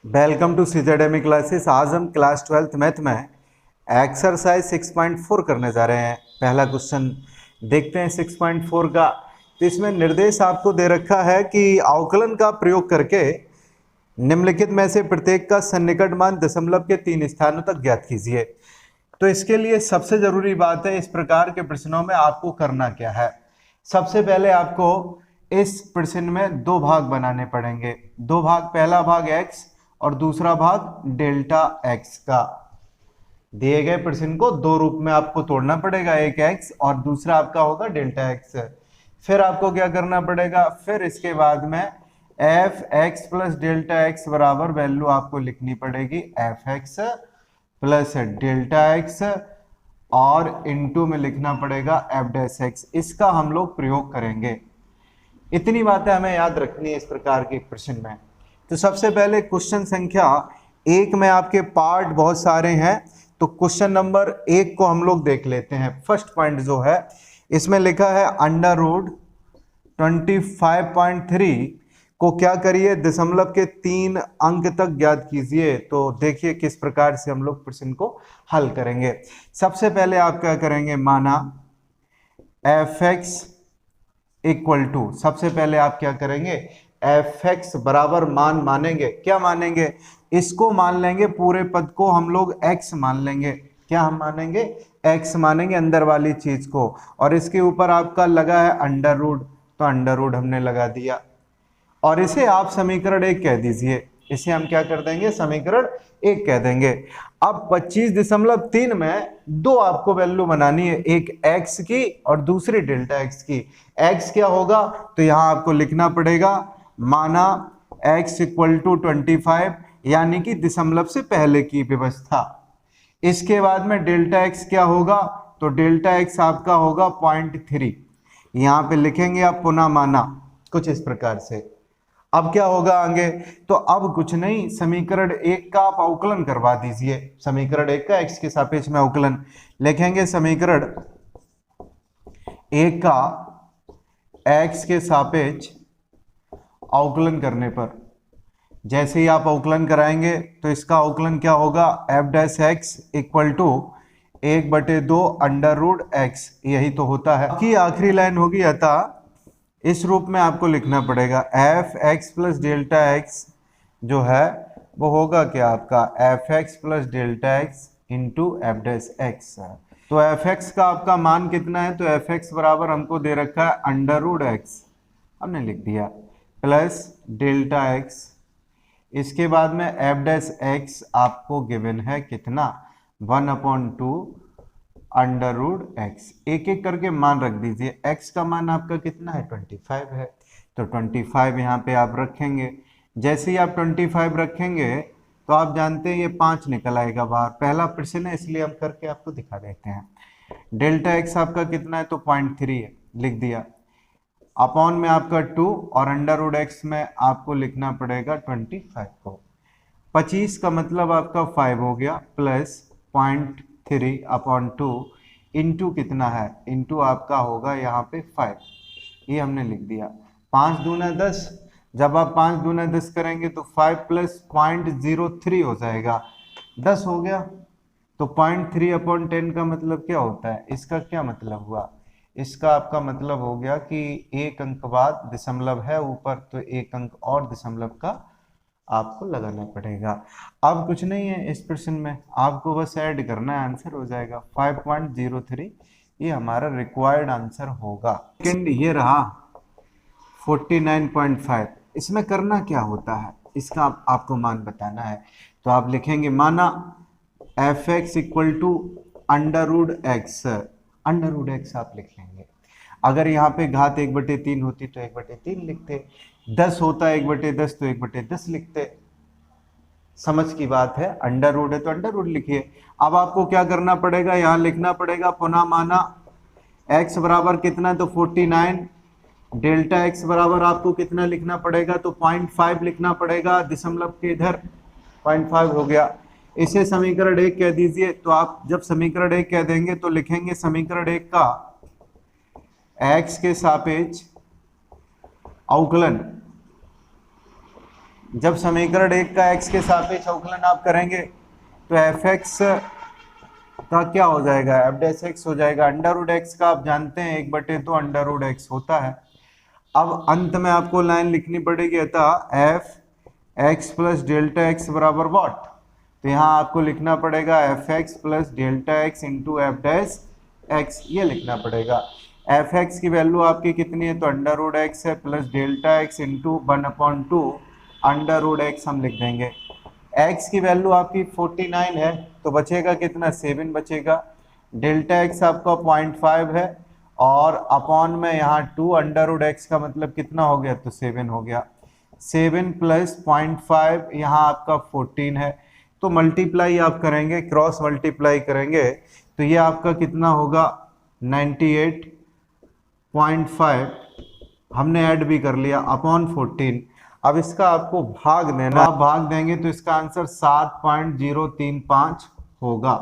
Welcome to सीजेडेमी classes. आज हम class 12th math में एक्सरसाइज 6.4 करने जा रहे हैं। पहला क्वेश्चन देखते हैं 6.4 का। तो इसमें निर्देश आपको दे रखा है कि अवकलन का प्रयोग करके निम्नलिखित में से प्रत्येक का सन्निकट मान दशमलव के 3 स्थानों तक ज्ञात कीजिए। तो इसके लिए सबसे जरूरी बात है, इस प्रकार के प्रश्नों में आपको करना क्या है। सबसे पहले आपको इस प्रश्न में दो भाग बनाने पड़ेंगे। दो भाग, पहला भाग x और दूसरा भाग डेल्टा x का। दिए गए प्रश्न को दो रूप में आपको तोड़ना पड़ेगा, एक x और दूसरा आपका होगा डेल्टा x। फिर आपको क्या करना पड़ेगा, फिर इसके बाद में F x plus delta x बराबर वैल्यू आपको लिखनी पड़ेगी F x plus delta x और इनटू में लिखना पड़ेगा एफ डैश एक्स। इसका हम लोग प्रयोग करेंगे। इतनी बातें हमें याद रखनी है इस प्रकार के प्रश्न में। तो सबसे पहले क्वेश्चन संख्या 1 में आपके पार्ट बहुत सारे हैं, तो क्वेश्चन नंबर 1 को हम लोग देख लेते हैं। फर्स्ट पॉइंट जो है इसमें लिखा है अंडर रूट 25.3 को क्या करिए, दशमलव के 3 अंक तक ज्ञात कीजिए। तो देखिए किस प्रकार से हम लोग प्रश्न को हल करेंगे। सबसे पहले आप क्या करेंगे, माना एफ एक्स इक्वल टू, सबसे पहले आप क्या करेंगे, एफ एक्स बराबर मान मानेंगे। क्या मानेंगे, इसको मान लेंगे, पूरे पद को हम लोग x मान लेंगे। क्या हम मानेंगे, x मानेंगे अंदर वाली चीज को, और इसके ऊपर आपका लगा है अंडर रूट, तो अंडर रूट हमने लगा दिया और इसे आप समीकरण 1 कह दीजिए। इसे हम क्या कर देंगे, समीकरण 1 कह देंगे। अब 25.3 में दो आपको वैल्यू बनानी है, एक x की और दूसरी डेल्टा x की। x क्या होगा, तो यहां आपको लिखना पड़ेगा माना x इक्वल टू 25, यानी कि दशमलव से पहले की व्यवस्था। इसके बाद में डेल्टा x क्या होगा, तो डेल्टा x आपका होगा 0.3। यहां पे लिखेंगे आप पुनः माना कुछ इस प्रकार से। अब क्या होगा आगे, तो अब कुछ नहीं, समीकरण 1 का आप अवकलन करवा दीजिए। समीकरण 1 का x के सापेक्ष में अवकलन लिखेंगे। समीकरण 1 का x के सापेक्ष अवकलन करने पर जैसे ही आप अवकलन कराएंगे तो इसका अवकलन क्या होगा, f dash x equal to 1/2 under root x, यही तो होता है कि आखिरी लाइन होगी। अतः इस रूप में आपको लिखना पड़ेगा F x plus delta x जो है वो होगा क्या आपका, F x plus delta x into F dash x. तो एफ एक्स का आपका मान कितना है, तो एफ एक्स बराबर हमको दे रखा है अंडर रूट एक्स, हमने लिख दिया, प्लस डेल्टा एक्स। इसके बाद में एफ डैश एक्स आपको गिवन है कितना, 1/2 अंडर रूट एक्स। एक एक करके मान रख दीजिए। x का मान आपका कितना है, 25 है, तो 25 यहाँ पे आप रखेंगे। जैसे ही आप 25 रखेंगे तो आप जानते हैं ये 5 निकल आएगा बाहर। पहला प्रश्न है इसलिए हम करके आपको दिखा देते हैं। डेल्टा x आपका कितना है, तो 0.3 है, लिख दिया। अपॉन में आपका 2 और अंडर रूट एक्स में आपको लिखना पड़ेगा 25 को। 25 का मतलब आपका 5 हो गया, प्लस 0.3/2 इंटू कितना है, इंटू आपका होगा यहाँ पे 5, ये हमने लिख दिया। 5 दूना 10, जब आप 5 दूना 10 करेंगे तो 5 प्लस 0.03 हो जाएगा, 10 हो गया। तो 0.3/10 का मतलब क्या होता है, इसका क्या मतलब हुआ, इसका आपका मतलब हो गया कि एक अंक बाद दशमलव है ऊपर, तो एक अंक और दशमलव का आपको लगाना पड़ेगा। अब कुछ नहीं है इस प्रश्न में, आपको बस ऐड करना है, आंसर हो जाएगा 5.03। ये हमारा रिक्वायर्ड आंसर होगा। सेकंड ये रहा 49.5। इसमें करना क्या होता है, इसका आपको मान बताना है। तो आप लिखेंगे माना f x equal to under root x, under root x आप लिख लेंगे। अगर यहाँ पे घात 1/3 होती तो 1/3 लिखते, 10 होता 1/10 तो 1/10 लिखते। समझ की बात है, अंडर रूट है तो अंडर रूट लिखिए। अब आपको क्या करना पड़ेगा, यहाँ लिखना पड़ेगा पुनः माना x बराबर कितना है, तो 49, डेल्टा x बराबर आपको कितना लिखना पड़ेगा, तो 0.5 लिखना पड़ेगा, दशमलव के इधर 0.5 हो गया। इसे समीकरण 1 कह दीजिए। तो आप जब समीकरण 1 कह देंगे तो लिखेंगे समीकरण 1 का x के सापेक्ष अवकलन जब समीकरण 1 का x के सापेक्ष अवकलन आप करेंगे तो fx का क्या हो जाएगा, एफ डैश एक्स हो जाएगा। अंडर रूट एक्स का आप जानते हैं 1/2 अंडर रूट एक्स होता है। अब अंत में आपको लाइन लिखनी पड़ेगी अतः F x plus delta x बराबर व्हाट, तो यहाँ आपको लिखना पड़ेगा F x plus delta x into F dash x, ये लिखना पड़ेगा। एफ एक्स की वैल्यू आपकी कितनी है, तो अंडर रूट एक्स है plus delta x into 1/2 under root x हम लिख देंगे। x की वैल्यू आपकी 49 है तो बचेगा कितना, 7 बचेगा। डेल्टा x आपका 0.5 है और अपॉन में यहाँ 2 अंडर रूट एक्स का मतलब कितना हो गया, तो 7 हो गया। 7 प्लस 0.5 यहाँ आपका 14 है, तो मल्टीप्लाई आप करेंगे, क्रॉस मल्टीप्लाई करेंगे तो ये आपका कितना होगा 98.5, हमने ऐड भी कर लिया अपॉन 14। अब इसका आपको भाग देना, आप भाग देंगे तो इसका आंसर 7.035 होगा।